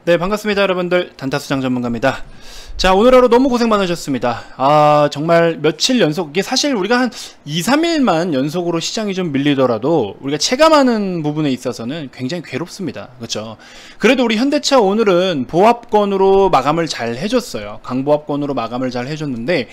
네, 반갑습니다 여러분들. 단타수장 전문가입니다. 자, 오늘 하루 너무 고생 많으셨습니다. 정말 며칠 연속, 이게 사실 우리가 한 2, 3일만 연속으로 시장이 좀 밀리더라도 우리가 체감하는 부분에 있어서는 굉장히 괴롭습니다. 그렇죠? 그래도 우리 현대차 오늘은 보합권으로 마감을 잘 해줬어요. 강보합권으로 마감을 잘 해줬는데,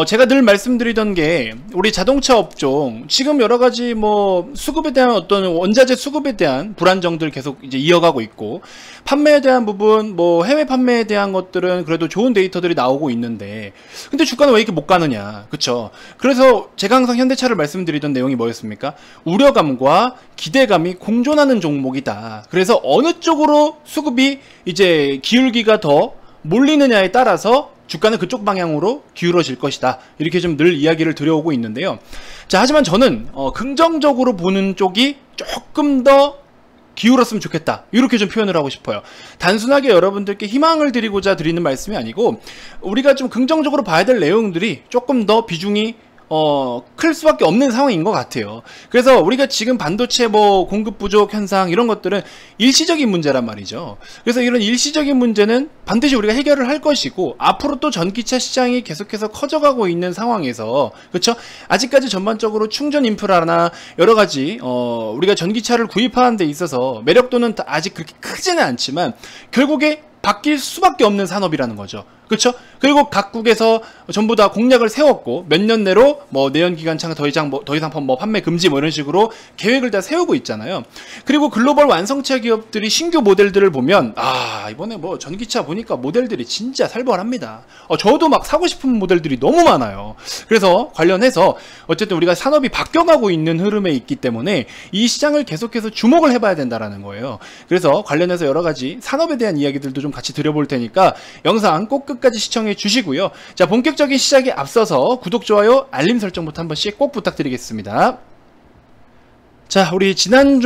제가 늘 말씀드리던 게 우리 자동차 업종 지금 여러가지 뭐 수급에 대한 어떤 원자재 수급에 대한 불안정들 계속 이제 이어가고 있고, 판매에 대한 부분, 뭐 해외 판매에 대한 것들은 그래도 좋은 데이터들이 나오고 있는데, 근데 주가는 왜 이렇게 못 가느냐, 그쵸? 그래서 제가 항상 현대차를 말씀드리던 내용이 뭐였습니까? 우려감과 기대감이 공존하는 종목이다. 그래서 어느 쪽으로 수급이 이제 기울기가 더 몰리느냐에 따라서 주가는 그쪽 방향으로 기울어질 것이다, 이렇게 좀 늘 이야기를 드려오고 있는데요. 자, 하지만 저는 긍정적으로 보는 쪽이 조금 더 기울었으면 좋겠다, 이렇게 좀 표현을 하고 싶어요. 단순하게 여러분들께 희망을 드리고자 드리는 말씀이 아니고, 우리가 좀 긍정적으로 봐야 될 내용들이 조금 더 비중이 클 수밖에 없는 상황인 것 같아요. 그래서 우리가 지금 반도체 뭐 공급 부족 현상 이런 것들은 일시적인 문제란 말이죠. 그래서 이런 일시적인 문제는 반드시 우리가 해결을 할 것이고, 앞으로 또 전기차 시장이 계속해서 커져가고 있는 상황에서, 그렇죠? 아직까지 전반적으로 충전 인프라나 여러 가지 우리가 전기차를 구입하는 데 있어서 매력도는 아직 그렇게 크지는 않지만 결국에 바뀔 수밖에 없는 산업이라는 거죠. 그렇죠? 그리고 각국에서 전부 다 공약을 세웠고, 몇 년 내로 뭐 내연기관차가 더 이상 판매 금지 뭐 이런 식으로 계획을 다 세우고 있잖아요. 그리고 글로벌 완성차 기업들이 신규 모델들을 보면, 이번에 뭐 전기차 보니까 모델들이 진짜 살벌합니다. 저도 막 사고 싶은 모델들이 너무 많아요. 그래서 관련해서 어쨌든 우리가 산업이 바뀌어가고 있는 흐름에 있기 때문에 이 시장을 계속해서 주목을 해봐야 된다라는 거예요. 그래서 관련해서 여러 가지 산업에 대한 이야기들도 좀 같이 드려볼 테니까 영상 꼭 끝까지 시청해 주시고요. 자, 본격적인 시작에 앞서서 구독, 좋아요, 알림 설정부터 한 번씩 꼭 부탁드리겠습니다. 자, 우리 지난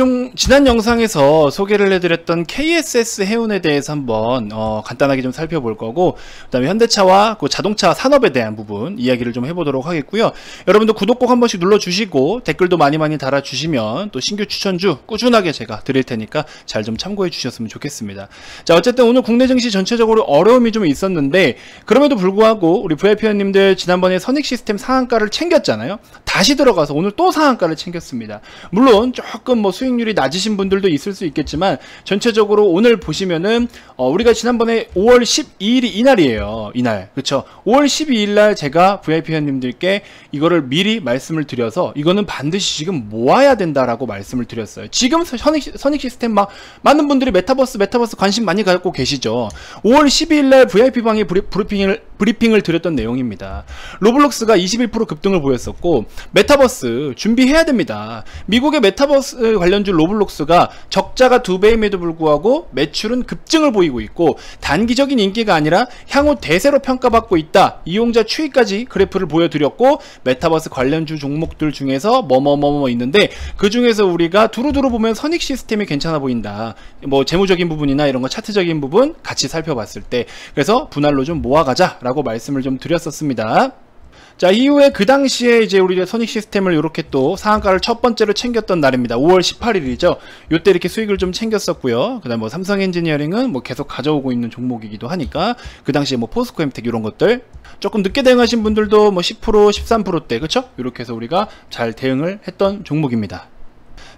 영상에서 소개를 해드렸던 KSS 해운에 대해서 한번 간단하게 좀 살펴볼 거고, 그 다음에 현대차와 그 자동차 산업에 대한 부분 이야기를 좀 해보도록 하겠고요. 여러분도 구독 꼭 한 번씩 눌러주시고 댓글도 많이 달아주시면 또 신규 추천주 꾸준하게 제가 드릴 테니까 잘 좀 참고해 주셨으면 좋겠습니다. 자, 어쨌든 오늘 국내 증시 전체적으로 어려움이 좀 있었는데, 그럼에도 불구하고 우리 VIP 회원님들 지난번에 선익시스템 상한가를 챙겼잖아요. 다시 들어가서 오늘 또 상한가를 챙겼습니다. 물론 조금 뭐 수익률이 낮으신 분들도 있을 수 있겠지만, 전체적으로 오늘 보시면은 우리가 지난번에 5월 12일이 이날이에요. 이날, 그쵸? 5월 12일날 제가 VIP 회원님들께 이거를 미리 말씀을 드려서 이거는 반드시 지금 모아야 된다라고 말씀을 드렸어요. 지금 선익시스템 막 많은 분들이 메타버스 관심 많이 갖고 계시죠. 5월 12일날 VIP방에 브리핑을 드렸던 내용입니다. 로블록스가 21% 급등을 보였었고, 메타버스 준비해야 됩니다. 미국의 메타버스 관련주 로블록스가 적자가 2배임에도 불구하고 매출은 급증을 보이고 있고, 단기적인 인기가 아니라 향후 대세로 평가받고 있다, 이용자 추이까지 그래프를 보여드렸고, 메타버스 관련주 종목들 중에서 뭐뭐뭐 있는데, 그 중에서 우리가 두루두루 보면 선익시스템이 괜찮아 보인다, 뭐 재무적인 부분이나 이런 거 차트적인 부분 같이 살펴봤을 때, 그래서 분할로 좀 모아가자 라고 말씀을 좀 드렸었습니다. 자, 이후에 그 당시에 이제 우리 선익시스템을 이렇게 또 상한가를 첫 번째로 챙겼던 날입니다. 5월 18일이죠. 요때 이렇게 수익을 좀 챙겼었고요. 그 다음 뭐 삼성엔지니어링은 뭐 계속 가져오고 있는 종목이기도 하니까, 그 당시에 뭐 포스코 엠텍 이런 것들 조금 늦게 대응하신 분들도 뭐 10%, 13%대, 그쵸? 이렇게 해서 우리가 잘 대응을 했던 종목입니다.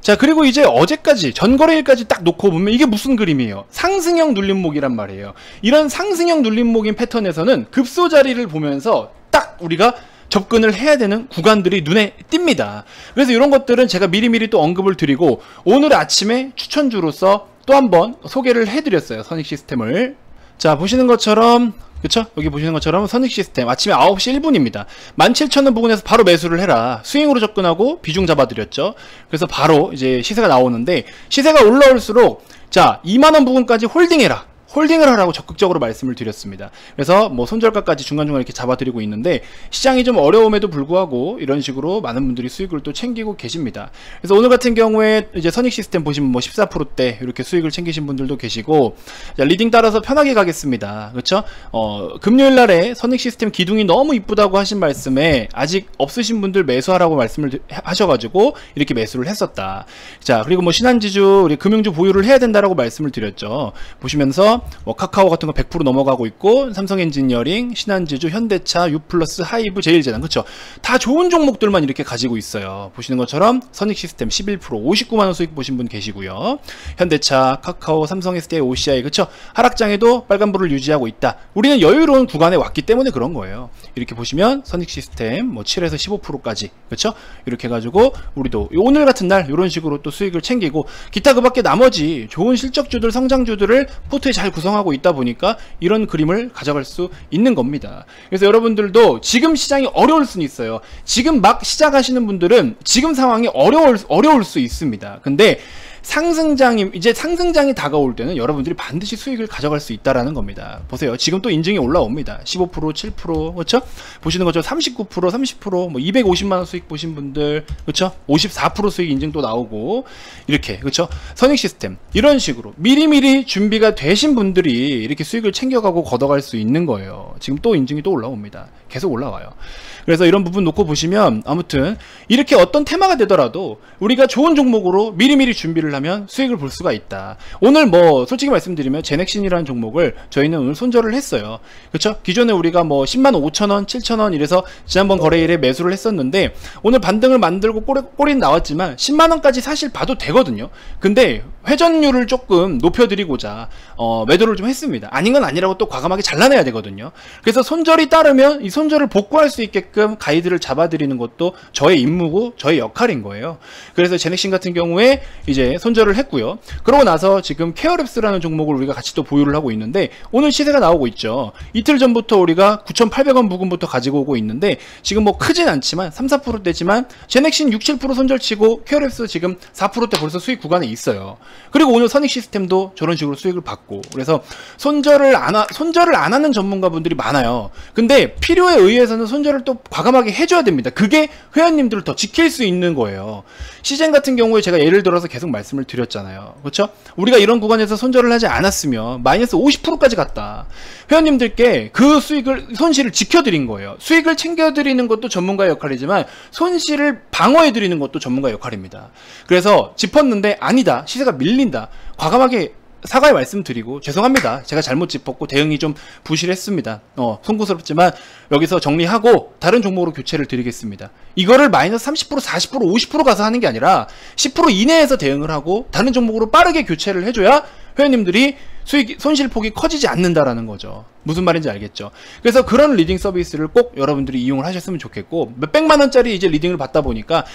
자, 그리고 이제 어제까지 전거래일까지 딱 놓고 보면 이게 무슨 그림이에요? 상승형 눌림목이란 말이에요. 이런 상승형 눌림목인 패턴에서는 급소 자리를 보면서 딱 우리가 접근을 해야 되는 구간들이 눈에 띕니다. 그래서 이런 것들은 제가 미리미리 또 언급을 드리고, 오늘 아침에 추천주로서 또 한번 소개를 해드렸어요, 선익시스템을. 자, 보시는 것처럼, 그쵸? 여기 보시는 것처럼 선익시스템 아침에 9시 1분입니다. 17,000원 부근에서 바로 매수를 해라, 스윙으로 접근하고 비중 잡아드렸죠. 그래서 바로 이제 시세가 나오는데, 시세가 올라올수록 자, 2만원 부근까지 홀딩해라, 홀딩을 하라고 적극적으로 말씀을 드렸습니다. 그래서 뭐 손절가까지 중간중간 이렇게 잡아드리고 있는데, 시장이 좀 어려움에도 불구하고 이런 식으로 많은 분들이 수익을 또 챙기고 계십니다. 그래서 오늘 같은 경우에 이제 선익시스템 보시면 뭐 14%대 이렇게 수익을 챙기신 분들도 계시고, 자, 리딩 따라서 편하게 가겠습니다. 그렇죠? 금요일 날에 선익시스템 기둥이 너무 이쁘다고 하신 말씀에 아직 없으신 분들 매수하라고 말씀을 하셔가지고 이렇게 매수를 했었다. 자, 그리고 뭐 신한지주 우리 금융주 보유를 해야 된다라고 말씀을 드렸죠. 보시면서 뭐 카카오 같은 거 100% 넘어가고 있고, 삼성엔지니어링, 신한지주, 현대차, 유플러스, 하이브, 제일제당, 그쵸? 다 좋은 종목들만 이렇게 가지고 있어요. 보시는 것처럼 선익시스템 11%, 59만원 수익 보신 분 계시고요. 현대차, 카카오, 삼성 SDI, OCI, 그쵸? 하락장에도 빨간불을 유지하고 있다. 우리는 여유로운 구간에 왔기 때문에 그런 거예요. 이렇게 보시면 선익시스템 뭐 7에서 15%까지, 그쵸? 이렇게 해가지고 우리도 오늘 같은 날 이런 식으로 또 수익을 챙기고, 기타 그 밖에 나머지 좋은 실적주들, 성장주들을 포트에 잘 구성하고 있다 보니까 이런 그림을 가져갈 수 있는 겁니다. 그래서 여러분들도 지금 시장이 어려울 수는 있어요. 지금 막 시작하시는 분들은 지금 상황이 어려울 수 있습니다. 근데 이제 상승장이 다가올 때는 여러분들이 반드시 수익을 가져갈 수 있다라는 겁니다. 보세요. 지금 또 인증이 올라옵니다. 15%, 7%, 그렇죠? 보시는 것처럼 39%, 30%, 뭐 250만원 수익 보신 분들, 그렇죠? 54% 수익 인증 또 나오고, 이렇게, 그렇죠? 선익 시스템, 이런 식으로 미리미리 준비가 되신 분들이 이렇게 수익을 챙겨가고 걷어갈 수 있는 거예요. 지금 또 인증이 또 올라옵니다. 계속 올라와요. 그래서 이런 부분 놓고 보시면, 아무튼 이렇게 어떤 테마가 되더라도 우리가 좋은 종목으로 미리미리 준비를 하면 수익을 볼 수가 있다. 오늘 뭐 솔직히 말씀드리면 제넥신이라는 종목을 저희는 오늘 손절을 했어요. 그렇죠? 기존에 우리가 뭐 10만 5천원, 7천원 이래서 지난번 거래일에 매수를 했었는데, 오늘 반등을 만들고 꼬리는 나왔지만 10만원까지 사실 봐도 되거든요. 근데 회전율을 조금 높여드리고자 매도를 좀 했습니다. 아닌 건 아니라고 또 과감하게 잘라내야 되거든요. 그래서 손절이 따르면 이 손절을 복구할 수 있게끔 가이드를 잡아드리는 것도 저의 임무고 저의 역할인 거예요. 그래서 제넥신 같은 경우에 이제 손절을 했고요. 그러고 나서 지금 케어랩스라는 종목을 우리가 같이 또 보유를 하고 있는데, 오늘 시세가 나오고 있죠. 이틀 전부터 우리가 9,800원 부근부터 가지고 오고 있는데, 지금 뭐 크진 않지만 3, 4%대지만 제넥신 6, 7% 손절치고 케어랩스 지금 4%대 벌써 수익 구간에 있어요. 그리고 오늘 선익 시스템도 저런 식으로 수익을 받고, 그래서 손절을 안 하는 전문가분들이 많아요. 근데 필요에 의해서는 손절을 또 과감하게 해줘야 됩니다. 그게 회원님들을 더 지킬 수 있는 거예요. 시젠 같은 경우에 제가 예를 들어서 계속 말씀을 드렸잖아요. 그렇죠? 우리가 이런 구간에서 손절을 하지 않았으면 마이너스 50%까지 갔다. 회원님들께 그 손실을 지켜드린 거예요. 수익을 챙겨드리는 것도 전문가의 역할이지만 손실을 방어해드리는 것도 전문가의 역할입니다. 그래서 짚었는데 아니다, 시세가 밀린다, 과감하게 사과의 말씀드리고, 죄송합니다, 제가 잘못 짚었고 대응이 좀 부실했습니다. 송구스럽지만 여기서 정리하고 다른 종목으로 교체를 드리겠습니다. 이거를 마이너스 30%, 40%, 50% 가서 하는 게 아니라 10% 이내에서 대응을 하고 다른 종목으로 빠르게 교체를 해줘야 회원님들이 손실폭이 커지지 않는다라는 거죠. 무슨 말인지 알겠죠? 그래서 그런 리딩 서비스를 꼭 여러분들이 이용을 하셨으면 좋겠고, 몇백만원짜리 이제 리딩을 받다 보니까,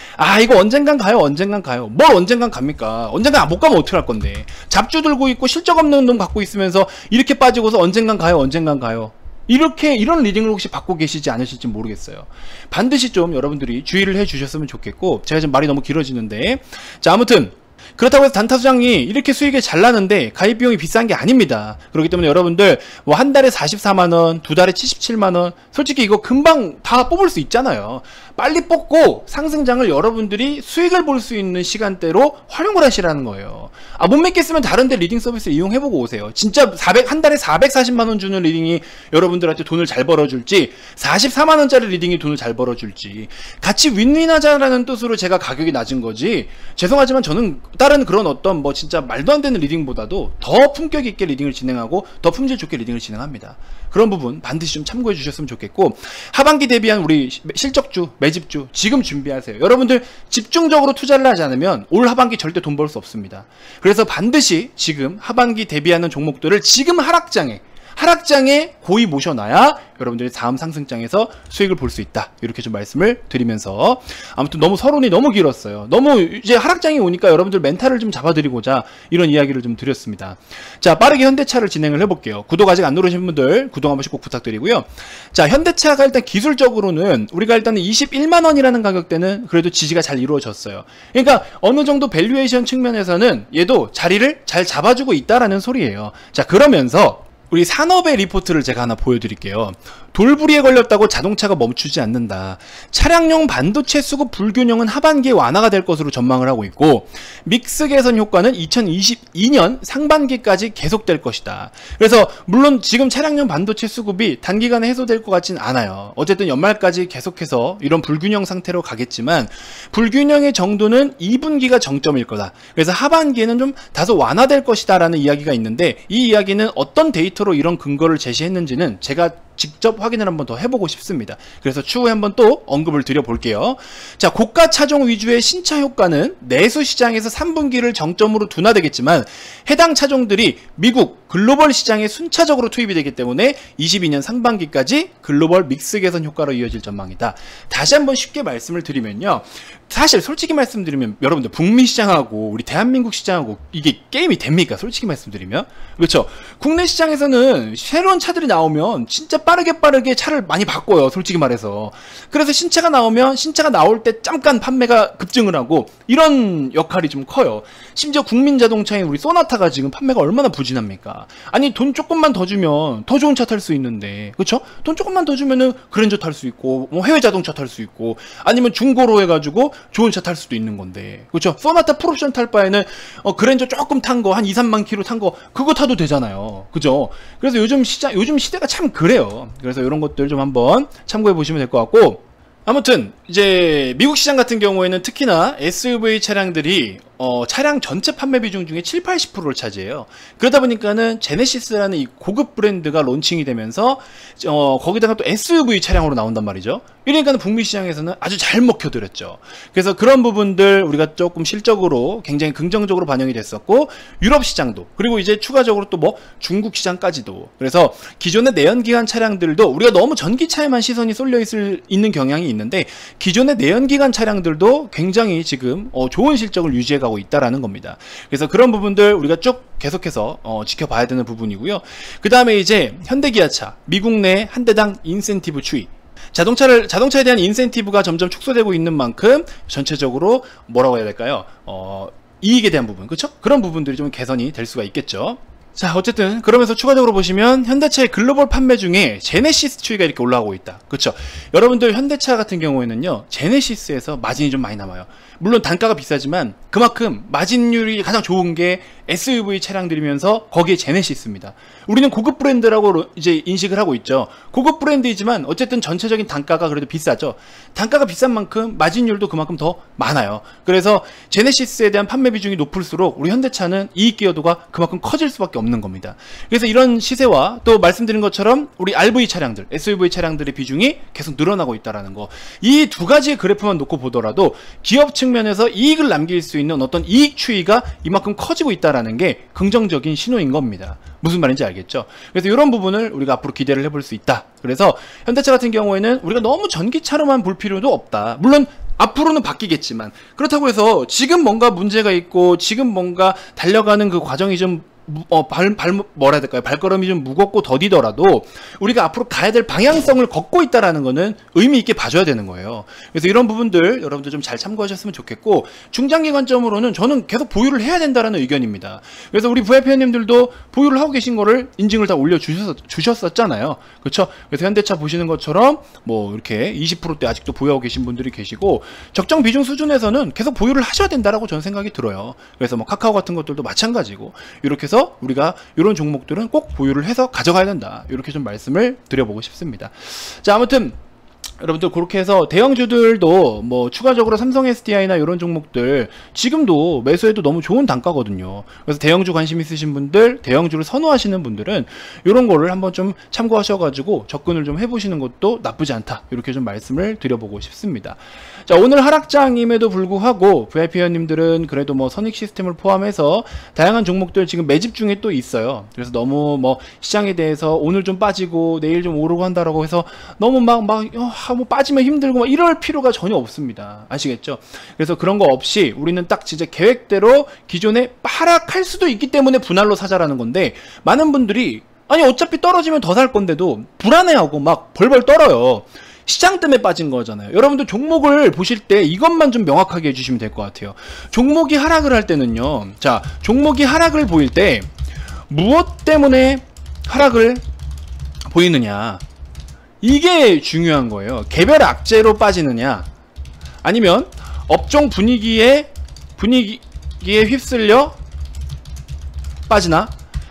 이거 언젠간 가요, 언젠간 가요. 뭘 언젠간 갑니까? 언젠간 못 가면 어떡할 건데. 잡주 들고 있고 실적 없는 놈 갖고 있으면서 이렇게 빠지고서 언젠간 가요, 언젠간 가요. 이런 리딩을 혹시 받고 계시지 않으실지 모르겠어요. 반드시 좀 여러분들이 주의를 해 주셨으면 좋겠고, 제가 지금 말이 너무 길어지는데, 자, 아무튼 그렇다고 해서 단타수장이 이렇게 수익이 잘 나는데 가입 비용이 비싼 게 아닙니다. 그렇기 때문에 여러분들 뭐 한 달에 44만원, 두 달에 77만원, 솔직히 이거 금방 다 뽑을 수 있잖아요. 빨리 뽑고 상승장을 여러분들이 수익을 볼 수 있는 시간대로 활용을 하시라는 거예요. 못 믿겠으면 다른데 리딩 서비스를 이용해보고 오세요. 진짜 한 달에 440만원 주는 리딩이 여러분들한테 돈을 잘 벌어줄지, 44만원짜리 리딩이 돈을 잘 벌어줄지, 같이 윈윈하자라는 뜻으로 제가 가격이 낮은 거지, 죄송하지만 저는 다른 그런 어떤 뭐 진짜 말도 안 되는 리딩보다도 더 품격 있게 리딩을 진행하고 더 품질 좋게 리딩을 진행합니다. 그런 부분 반드시 좀 참고해 주셨으면 좋겠고, 하반기 대비한 우리 실적주, 매집주 지금 준비하세요. 여러분들 집중적으로 투자를 하지 않으면 올 하반기 절대 돈 벌 수 없습니다. 그래서 반드시 지금 하반기 대비하는 종목들을 지금 하락장에 고이 모셔놔야 여러분들이 다음 상승장에서 수익을 볼 수 있다. 이렇게 좀 말씀을 드리면서, 아무튼 너무 서론이 너무 길었어요. 너무 이제 하락장이 오니까 여러분들 멘탈을 좀 잡아드리고자 이런 이야기를 좀 드렸습니다. 자, 빠르게 현대차를 진행을 해볼게요. 구독 아직 안 누르신 분들 구독 한 번씩 꼭 부탁드리고요. 자, 현대차가 일단 기술적으로는 우리가 일단은 21만원이라는 가격대는 그래도 지지가 잘 이루어졌어요. 그러니까 어느 정도 밸류에이션 측면에서는 얘도 자리를 잘 잡아주고 있다라는 소리예요. 자, 그러면서 우리 산업의 리포트를 제가 하나 보여드릴게요. 돌부리에 걸렸다고 자동차가 멈추지 않는다. 차량용 반도체 수급 불균형은 하반기에 완화가 될 것으로 전망을 하고 있고, 믹스 개선 효과는 2022년 상반기까지 계속될 것이다. 그래서 물론 지금 차량용 반도체 수급이 단기간에 해소될 것 같진 않아요. 어쨌든 연말까지 계속해서 이런 불균형 상태로 가겠지만, 불균형의 정도는 2분기가 정점일 거다. 그래서 하반기에는 좀 다소 완화될 것이다 라는 이야기가 있는데, 이 이야기는 어떤 데이터로 이런 근거를 제시했는지는 제가 직접 확인을 한번 더 해보고 싶습니다. 그래서 추후에 한번 또 언급을 드려볼게요. 자, 고가 차종 위주의 신차 효과는 내수 시장에서 3분기를 정점으로 둔화되겠지만, 해당 차종들이 미국 글로벌 시장에 순차적으로 투입이 되기 때문에 22년 상반기까지 글로벌 믹스 개선 효과로 이어질 전망이다. 다시 한번 쉽게 말씀을 드리면요, 사실 솔직히 말씀드리면 여러분들 북미 시장하고 우리 대한민국 시장하고 이게 게임이 됩니까? 솔직히 말씀드리면. 그렇죠? 국내 시장에서는 새로운 차들이 나오면 진짜 빠르게 차를 많이 바꿔요, 솔직히 말해서. 그래서 신차가 나오면 신차가 나올 때 잠깐 판매가 급증을 하고, 이런 역할이 좀 커요. 심지어 국민자동차인 우리 소나타가 지금 판매가 얼마나 부진합니까? 아니, 돈 조금만 더 주면 더 좋은 차 탈 수 있는데, 그렇죠? 돈 조금만 더 주면은 그랜저 탈 수 있고, 뭐 해외 자동차 탈 수 있고, 아니면 중고로 해가지고 좋은 차 탈 수도 있는 건데, 그렇죠? 소나타 풀옵션 탈 바에는 그랜저 조금 탄 거, 한 2, 3만 킬로 탄 거, 그거 타도 되잖아요, 그죠? 그래서 요즘 시대가 참 그래요. 그래서 이런 것들 좀 한번 참고해 보시면 될 것 같고, 아무튼 이제 미국 시장 같은 경우에는 특히나 SUV 차량들이 차량 전체 판매 비중 중에 70-80%를 차지해요. 그러다 보니까는 제네시스라는 이 고급 브랜드가 론칭이 되면서 거기다가 또 SUV 차량으로 나온단 말이죠. 이러니까는 북미 시장에서는 아주 잘 먹혀들었죠. 그래서 그런 부분들 우리가 조금 실적으로 굉장히 긍정적으로 반영이 됐었고, 유럽 시장도, 그리고 이제 추가적으로 또 뭐 중국 시장까지도. 그래서 기존의 내연기관 차량들도 우리가 너무 전기차에만 시선이 쏠려 있는 경향이 있는데, 기존의 내연기관 차량들도 굉장히 지금 좋은 실적을 유지해가고 있다라는 겁니다. 그래서 그런 부분들 우리가 쭉 계속해서 지켜봐야 되는 부분이고요. 그 다음에 이제 현대기아차, 미국 내 한 대당 인센티브 추이. 자동차에 대한 인센티브가 점점 축소되고 있는 만큼 전체적으로 뭐라고 해야 될까요? 이익에 대한 부분, 그렇죠? 그런 부분들이 좀 개선이 될 수가 있겠죠. 자, 어쨌든 그러면서 추가적으로 보시면 현대차의 글로벌 판매 중에 제네시스 추이가 이렇게 올라오고 있다. 그렇죠? 여러분들 현대차 같은 경우에는요, 제네시스에서 마진이 좀 많이 남아요. 물론 단가가 비싸지만 그만큼 마진율이 가장 좋은 게 SUV 차량들이면서 거기에 제네시스입니다. 우리는 고급 브랜드라고 이제 인식을 하고 있죠. 고급 브랜드이지만 어쨌든 전체적인 단가가 그래도 비싸죠. 단가가 비싼 만큼 마진율도 그만큼 더 많아요. 그래서 제네시스에 대한 판매 비중이 높을수록 우리 현대차는 이익 기여도가 그만큼 커질 수밖에 없는 겁니다. 그래서 이런 시세와 또 말씀드린 것처럼 우리 RV 차량들, SUV 차량들의 비중이 계속 늘어나고 있다는 거, 이 두 가지의 그래프만 놓고 보더라도 기업 측면에서 이익을 남길 수 있는 어떤 이익 추이가 이만큼 커지고 있다는 게 긍정적인 신호인 겁니다. 무슨 말인지 알겠죠? 그래서 이런 부분을 우리가 앞으로 기대를 해볼 수 있다. 그래서 현대차 같은 경우에는 우리가 너무 전기차로만 볼 필요도 없다. 물론 앞으로는 바뀌겠지만, 그렇다고 해서 지금 뭔가 문제가 있고 지금 뭔가 달려가는 그 과정이 좀 뭐라 해야 될까요? 발걸음이 좀 무겁고 더디더라도 우리가 앞으로 가야 될 방향성을 걷고 있다라는 거는 의미 있게 봐줘야 되는 거예요. 그래서 이런 부분들 여러분들 좀 잘 참고하셨으면 좋겠고, 중장기 관점으로는 저는 계속 보유를 해야 된다라는 의견입니다. 그래서 우리 VIP님들도 보유를 하고 계신 거를 인증을 다 올려주셨었잖아요. 그렇죠? 그래서 현대차 보시는 것처럼 뭐 이렇게 20%대 아직도 보유하고 계신 분들이 계시고, 적정 비중 수준에서는 계속 보유를 하셔야 된다라고 저는 생각이 들어요. 그래서 뭐 카카오 같은 것들도 마찬가지고, 이렇게 해서 우리가 이런 종목들은 꼭 보유를 해서 가져가야 된다, 이렇게 좀 말씀을 드려보고 싶습니다. 자, 아무튼 여러분들 그렇게 해서 대형주들도 뭐 추가적으로 삼성 SDI나 이런 종목들 지금도 매수해도 너무 좋은 단가거든요. 그래서 대형주 관심 있으신 분들, 대형주를 선호하시는 분들은 이런 거를 한번 좀 참고하셔가지고 접근을 좀 해보시는 것도 나쁘지 않다, 이렇게 좀 말씀을 드려보고 싶습니다. 자, 오늘 하락장임에도 불구하고 VIP 회원님들은 그래도 뭐 선익 시스템을 포함해서 다양한 종목들 지금 매집 중에 또 있어요. 그래서 너무 뭐 시장에 대해서 오늘 좀 빠지고 내일 좀 오르고 한다라고 해서 너무 뭐 빠지면 힘들고 막 이럴 필요가 전혀 없습니다. 아시겠죠? 그래서 그런 거 없이 우리는 딱 진짜 계획대로 기존에 하락할 수도 있기 때문에 분할로 사자라는 건데, 많은 분들이 아니 어차피 떨어지면 더 살 건데도 불안해하고 막 벌벌 떨어요. 시장 때문에 빠진 거잖아요. 여러분들 종목을 보실 때 이것만 좀 명확하게 해주시면 될 것 같아요. 종목이 하락을 할 때는요, 자, 종목이 하락을 보일 때 무엇 때문에 하락을 보이느냐, 이게 중요한 거예요. 개별 악재로 빠지느냐, 아니면 업종 분위기에 휩쓸려 빠지나,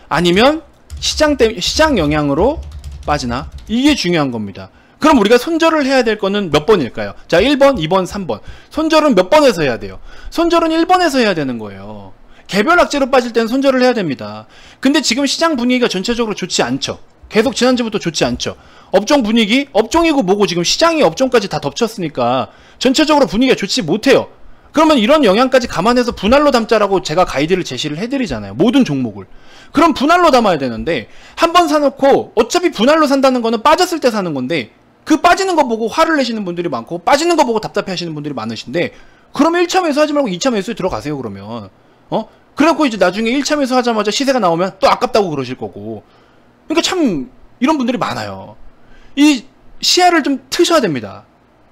아니면 시장 영향으로 빠지나, 이게 중요한 겁니다. 그럼 우리가 손절을 해야 될 거는 몇 번일까요? 자, 1번, 2번, 3번. 손절은 몇 번에서 해야 돼요? 손절은 1번에서 해야 되는 거예요. 개별 악재로 빠질 때는 손절을 해야 됩니다. 근데 지금 시장 분위기가 전체적으로 좋지 않죠. 계속 지난주부터 좋지 않죠. 업종 분위기, 업종이고 뭐고 지금 시장이 업종까지 다 덮쳤으니까 전체적으로 분위기가 좋지 못해요. 그러면 이런 영향까지 감안해서 분할로 담자라고 제가 가이드를 제시를 해드리잖아요. 모든 종목을. 그럼 분할로 담아야 되는데, 한 번 사놓고 어차피 분할로 산다는 거는 빠졌을 때 사는 건데, 그 빠지는 거 보고 화를 내시는 분들이 많고 빠지는 거 보고 답답해 하시는 분들이 많으신데, 그러면 1차 매수 하지 말고 2차 매수에 들어가세요. 그러면 그래갖고 이제 나중에 1차 매수 하자마자 시세가 나오면 또 아깝다고 그러실 거고. 그러니까 참 이런 분들이 많아요. 이 시야를 좀 트셔야 됩니다.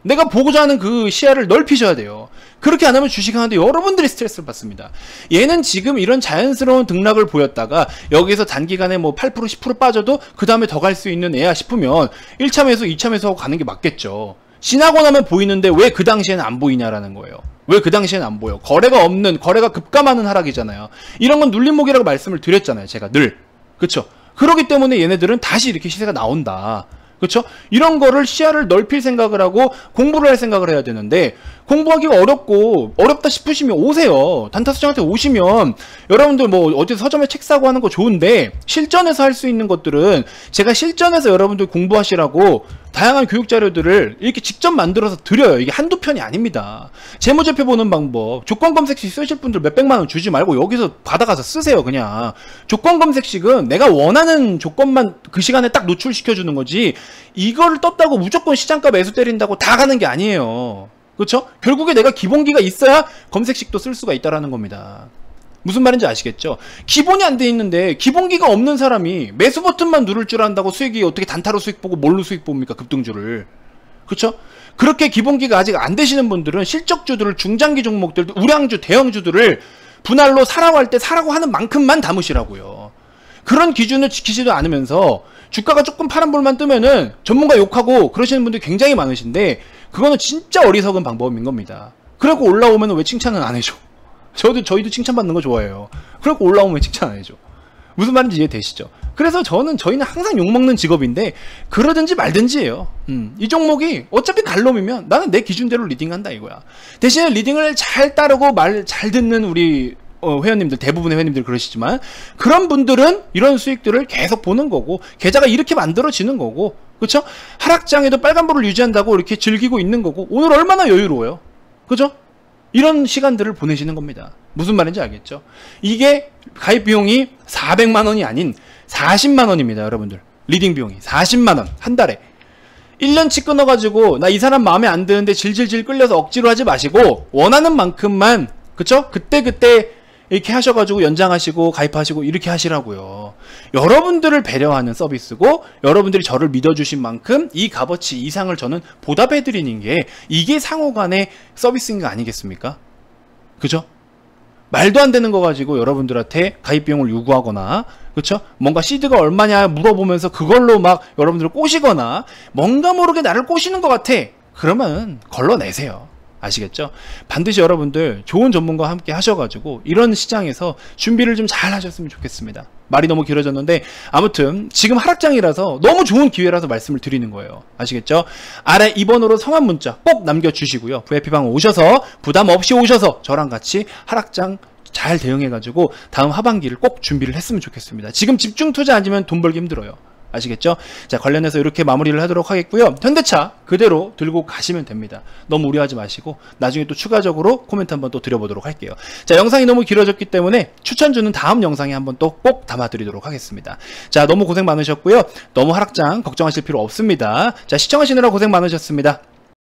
내가 보고자 하는 그 시야를 넓히셔야 돼요. 그렇게 안 하면 주식하는데 여러분들이 스트레스를 받습니다. 얘는 지금 이런 자연스러운 등락을 보였다가 여기서 단기간에 뭐 8% 10% 빠져도 그 다음에 더 갈 수 있는 애야 싶으면 1차 매수 2차 매수하고 가는 게 맞겠죠. 지나고 나면 보이는데 왜 그 당시에는 안 보이냐라는 거예요. 왜 그 당시에는 안 보여? 거래가 급감하는 하락이잖아요. 이런 건 눌림목이라고 말씀을 드렸잖아요. 제가 늘. 그쵸? 그렇기 때문에 얘네들은 다시 이렇게 시세가 나온다. 그렇죠? 이런 거를 시야를 넓힐 생각을 하고 공부를 할 생각을 해야 되는데, 공부하기가 어렵다 싶으시면 오세요. 단타수장한테 오시면 여러분들 뭐 어디서 서점에 책 사고 하는 거 좋은데, 실전에서 할 수 있는 것들은 제가 실전에서 여러분들 공부하시라고 다양한 교육 자료들을 이렇게 직접 만들어서 드려요. 이게 한두 편이 아닙니다. 재무제표 보는 방법, 조건 검색식 쓰실 분들 몇백만 원 주지 말고 여기서 받아가서 쓰세요. 그냥 조건 검색식은 내가 원하는 조건만 그 시간에 딱 노출시켜 주는 거지, 이거를 떴다고 무조건 시장가 매수 때린다고 다 가는 게 아니에요. 그렇죠? 결국에 내가 기본기가 있어야 검색식도 쓸 수가 있다라는 겁니다. 무슨 말인지 아시겠죠? 기본이 안 돼 있는데 기본기가 없는 사람이 매수 버튼만 누를 줄 안다고 수익이 어떻게 단타로 수익 보고 뭘로 수익 봅니까? 급등주를. 그렇죠? 그렇게 기본기가 아직 안 되시는 분들은 실적주들을, 중장기 종목들, 우량주, 대형주들을 분할로 사라고 할 때 사라고 하는 만큼만 담으시라고요. 그런 기준을 지키지도 않으면서 주가가 조금 파란불만 뜨면은 전문가 욕하고 그러시는 분들이 굉장히 많으신데, 그거는 진짜 어리석은 방법인 겁니다. 그리고 올라오면 왜 칭찬은 안 해줘? 저희도 칭찬받는 거 좋아해요. 그리고 올라오면 칭찬 안 해줘. 무슨 말인지 이해되시죠? 그래서 저희는 항상 욕먹는 직업인데 그러든지 말든지예요. 이 종목이 어차피 갈놈이면 나는 내 기준대로 리딩한다 이거야. 대신에 리딩을 잘 따르고 말 잘 듣는 우리 회원님들, 대부분의 회원님들 그러시지만, 그런 분들은 이런 수익들을 계속 보는 거고 계좌가 이렇게 만들어지는 거고, 그렇죠? 하락장에도 빨간불을 유지한다고 이렇게 즐기고 있는 거고, 오늘 얼마나 여유로워요. 그죠? 이런 시간들을 보내시는 겁니다. 무슨 말인지 알겠죠? 이게 가입 비용이 400만 원이 아닌 40만 원입니다. 여러분들. 리딩 비용이 40만 원 한 달에. 1년치 끊어가지고 나 이 사람 마음에 안 드는데 질질질 끌려서 억지로 하지 마시고 원하는 만큼만, 그쵸? 그때 이렇게 하셔가지고 연장하시고 가입하시고 이렇게 하시라고요. 여러분들을 배려하는 서비스고, 여러분들이 저를 믿어주신 만큼 이 값어치 이상을 저는 보답해드리는 게 이게 상호간의 서비스인 거 아니겠습니까? 그죠? 말도 안 되는 거 가지고 여러분들한테 가입 비용을 요구하거나, 그쵸? 뭔가 시드가 얼마냐 물어보면서 그걸로 막 여러분들을 꼬시거나, 뭔가 모르게 나를 꼬시는 것 같아. 그러면 걸러내세요. 아시겠죠? 반드시 여러분들 좋은 전문가와 함께 하셔가지고 이런 시장에서 준비를 좀 잘 하셨으면 좋겠습니다. 말이 너무 길어졌는데, 아무튼 지금 하락장이라서 너무 좋은 기회라서 말씀을 드리는 거예요. 아시겠죠? 아래 2번으로 성함 문자 꼭 남겨주시고요. VIP방 오셔서 부담 없이 오셔서 저랑 같이 하락장 잘 대응해가지고 다음 하반기를 꼭 준비를 했으면 좋겠습니다. 지금 집중 투자 아니면 돈 벌기 힘들어요. 아시겠죠? 자, 관련해서 이렇게 마무리를 하도록 하겠고요. 현대차 그대로 들고 가시면 됩니다. 너무 우려하지 마시고 나중에 또 추가적으로 코멘트 한번 또 드려보도록 할게요. 자, 영상이 너무 길어졌기 때문에 추천주는 다음 영상에 한번 또 꼭 담아드리도록 하겠습니다. 자, 너무 고생 많으셨고요. 너무 하락장 걱정하실 필요 없습니다. 자, 시청하시느라 고생 많으셨습니다.